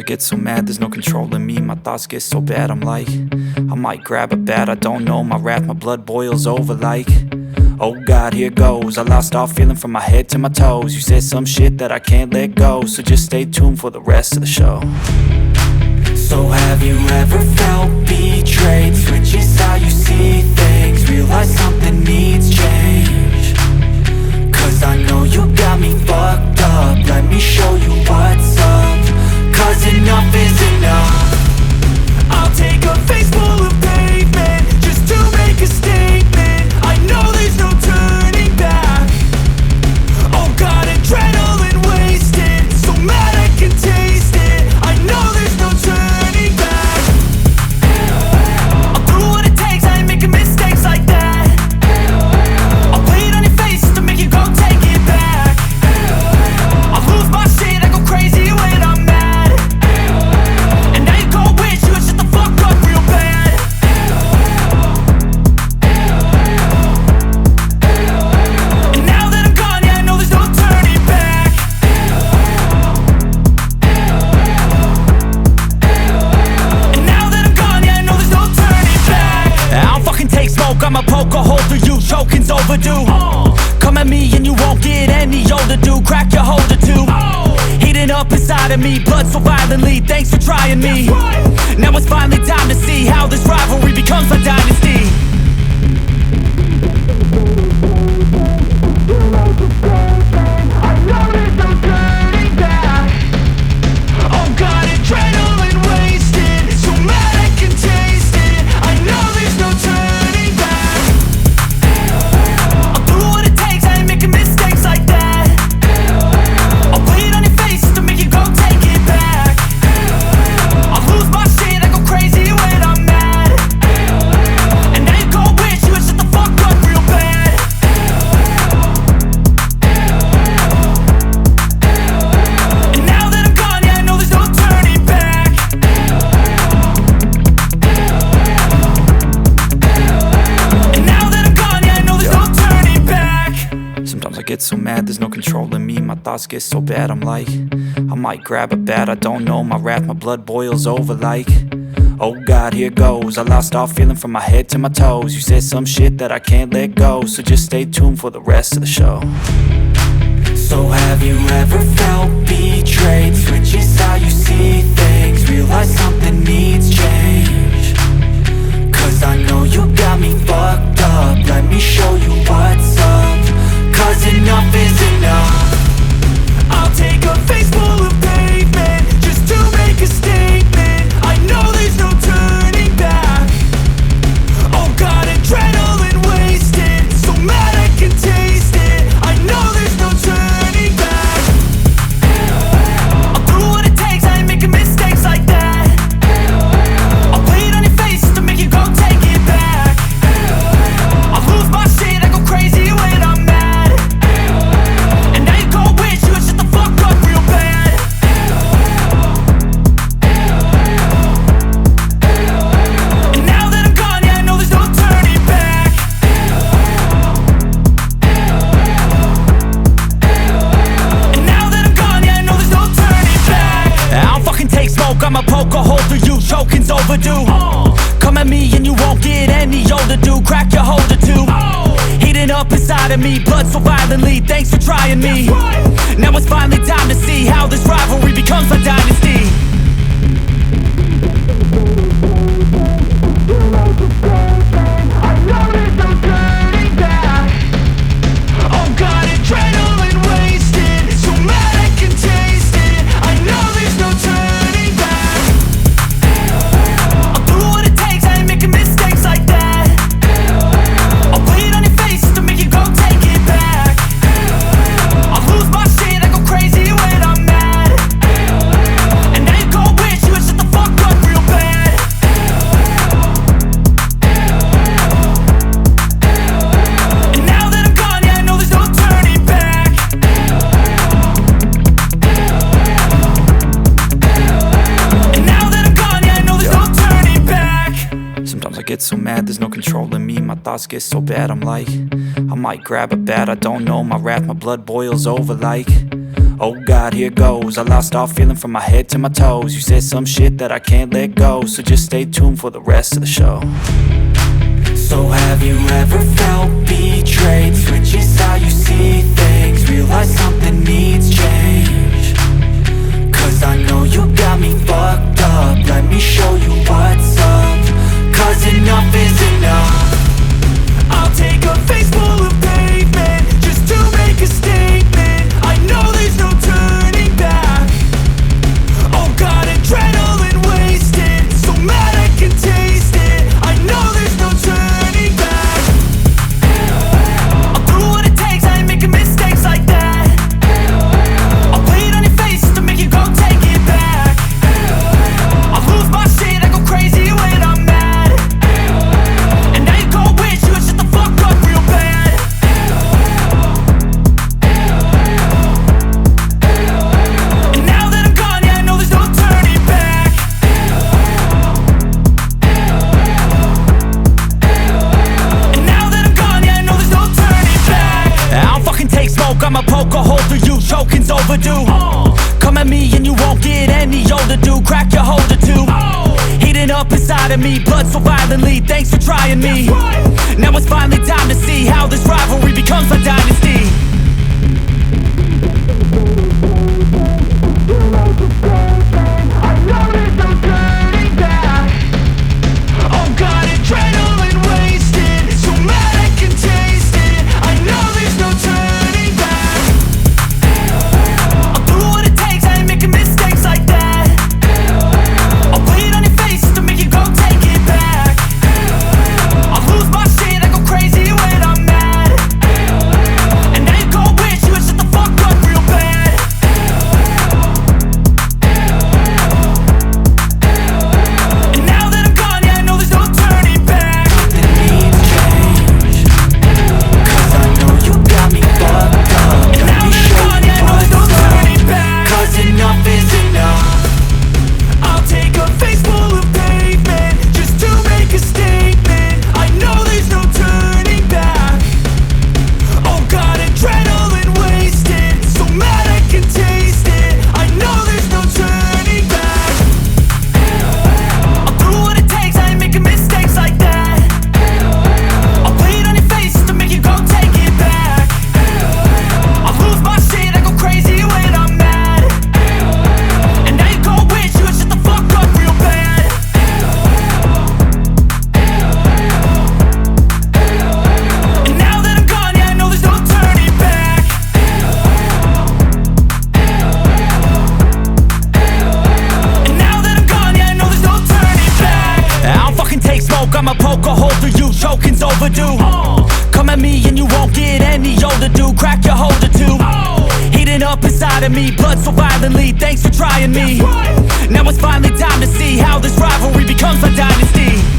get so mad, there's no controlling me. My thoughts get so bad, I'm like, I might grab a bat, I don't know. My wrath, my blood boils over like, oh God, here goes. I lost all feeling from my head to my toes. You said some shit that I can't let go, so just stay tuned for the rest of the show. So have you ever felt betrayed? Switches how you see things, realize something needs change. Cause I know you got me fucked up, let me show you what's up. Cause enough is enough. I'll take a face full of pavement just to make a statement. I know there's no turning back. Oh God, adrenaline wasted, so mad I can taste it. I know there's no turning back. I'll do what it takes, I ain't making mistakes like that. I'll play it on your face to make you go take it back. I'll lose my shit, I go crazy when I'm mad. And now you go wish you would shut the fuck up real bad. And now that I'm gone, yeah, I know there's no turning back. And now that I'm gone, yeah, I know there's no turning back. I don't fucking take smoke, I'ma poke a hole through you, choking's overdue. Come at me and you won't get any older, dude. Crack your holder too. Heating up inside of me, blood so violently, thanks for trying me. Now it's finally time to see how this rivalry becomes a dynasty. I know there's no turning back. Oh God, adrenaline wasted, so mad I can taste it. I know there's no turning back. I'll do what it takes, I ain't making mistakes like that. I'll play it on your face to make you go take it back. I'll lose my shit, I go crazy when I'm mad. And now you go wish you would shut the fuck up real bad. And now that I'm gone, yeah, I know there's no turning back. And now that I'm gone, yeah, I know there's no turning back. Sometimes I get so mad, there's no controlling me. My thoughts get so bad, I'm like, I might grab a bat, I don't know. My wrath, my blood boils over like, oh God, here goes. I lost all feeling from my head to my toes. You said some shit that I can't let go, so just stay tuned for the rest of the show. So have you ever felt betrayed? Switches how you see things, realize something needs change. Cause I know you got me fucked up, let me show you what's up. Cause enough is enough. I'll take a face full of pavement just to make a statement. I know there's no turning back. Oh God, adrenaline wasted, so mad I can taste it. I know there's no turning back. I'll do what it takes, I ain't making mistakes like that. I'll play it on your face to make you go take it back. I'll lose my shit, I go crazy when I'm mad. And now you go wish you would shut the fuck up real bad. And now that I'm gone, yeah, I know there's no turning back. And now that I'm gone, yeah, I know there's no turning back. I don't fucking take smoke, I'ma poke a hole through you, choking's overdue. Come at me and you won't get any older, dude. Crack your holder too. Heating up inside of me, blood so violently, thanks for trying me. Now it's finally time to see how this rivalry becomes a dynasty. I know there's no turning back. Oh God, adrenaline wasted, so mad I can taste it. I know there's no turning back. I'll do what it takes, I ain't making mistakes like that. I'll play it on your face to make you go take it back. I'll lose my shit, I go crazy when I'm mad. And now you go wish you would shut the fuck up real bad. And now that I'm gone, yeah, I know there's no turning back. And now that I'm gone, yeah, I know there's no turning back. Sometimes I get so mad, there's no controlling me. My thoughts get so bad, I'm like, I might grab a bat, I don't know. My wrath, my blood boils over like, Oh God, here goes. I lost all feeling from my head to my toes. You said some shit that I can't let go, so just stay tuned for the rest of the show. So have you ever felt betrayed? Switches how you see things, realize something needs change. Cause I know you got me fucked up, let me show you what's up. Cause enough is enough. I'll take a face full of pavement just to make a statement. I know there's no turning back. Oh God, adrenaline wasted, so mad I can taste it. I know there's no turning back. I'll do what it takes, I ain't making mistakes like that. I'll play it on your face to make you go take it back. I'll lose my shit, I go crazy when I'm mad. And now you go wish you would shut the fuck up real bad. And now that I'm gone, yeah, I know there's no turning back. And now that I'm gone, yeah, I know there's no turning back. I don't fucking take smoke, I'ma poke a hole through you, choking's overdue. Come at me and you won't get any older, dude. Crack your holder too. Heating up inside of me, blood so violently, thanks for trying me. Now it's finally time to see how this rivalry becomes a dynasty. I know there's no turning back. Oh God, adrenaline wasted, so mad I can taste it. I know there's no turning back. I'll do what it takes, I ain't making mistakes like that. I'll play it on your face to make you go take it back. I'll lose my shit, I go crazy when I'm mad. And now you go wish you would shut the fuck up real bad. And now that I'm gone, yeah, I know there's no turning back. Nothing needs change, cause I know you got me fucked up. And now that I'm gone, yeah, I know there's no turning back. Cause enough is enough. I'll take a face full of pavement just to make a statement. I know there's no turning back. Oh God, adrenaline wasted, so mad I can taste it. I know there's no turning back. I'll do what it takes, I ain't making mistakes like that. I'll play it on your face to make you go take it back. I'll lose my shit, I go crazy when I'm mad. And now you go wish you would shut the fuck up real bad. And now that I'm gone, yeah, I know there's no turning back. And now that I'm gone, yeah, I know there's no turning back. I don't fucking take smoke, I'ma poke a hole through you, choking's overdue. Come at me and you won't get any older, dude. Crack your holder too. Heating up inside of me, blood so violently, thanks for trying me. Now it's finally time to see how this rivalry becomes a dynasty.